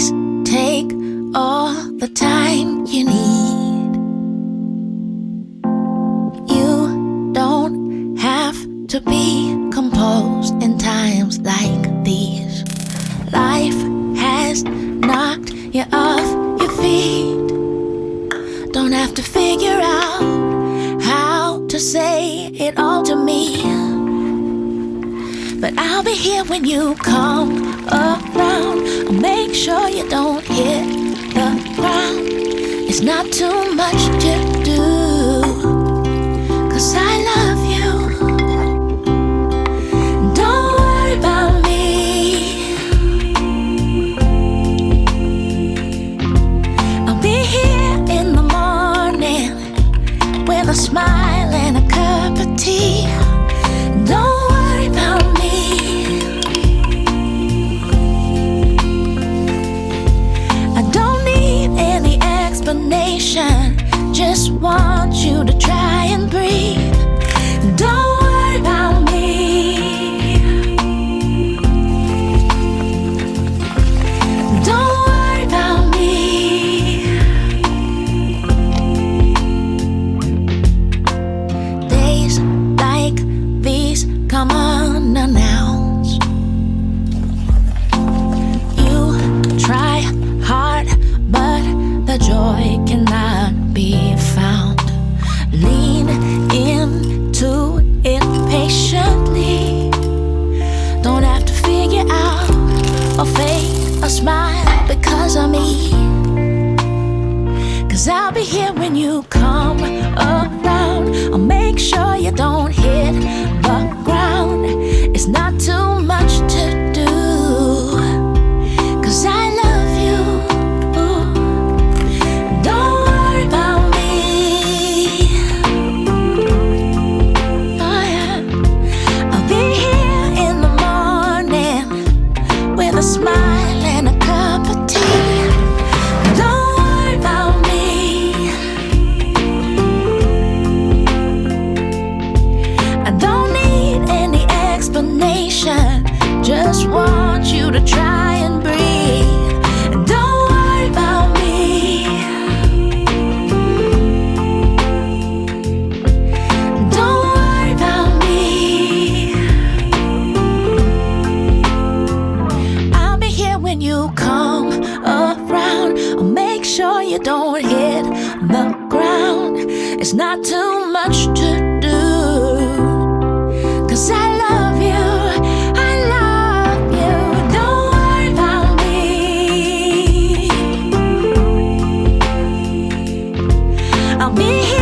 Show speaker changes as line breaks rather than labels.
Please take all the time you need. You don't have to be composed in times like these. Life has knocked you off your feet. Don't have to figure out how to say it all to me. But I'll be here when you come around. I'll make sure you don't hit the ground. It's not too much to do, 'cause I love you. Don't worry about me. I'll be here in the morning with a smile and a cup of tea. Don't worry about me. I don't need any explanation. Just want you to try and breathe. Don't worry about me. Don't worry about me. Days like these come unannounced. You try hard, but the joy cannot be found. Lean into it patiently. Don't have to figure out or fake a smile because of me. 'Cause I'll be here when you come around. I'll make sure you don't hit the ground. It's not too much to do, 'cause I love you. Don't worry about me. Oh yeah. I'll be here in the morning with a smile and a cup of tea. Don't worry about me. I don't need any explanation. Just want you to try and breathe. Don't worry about me. Don't worry about me. I'll be here when you come around. I'll make sure you don't hit the ground. It's not too much to do, 'cause I love you. I love you. Don't worry about me. I'll be here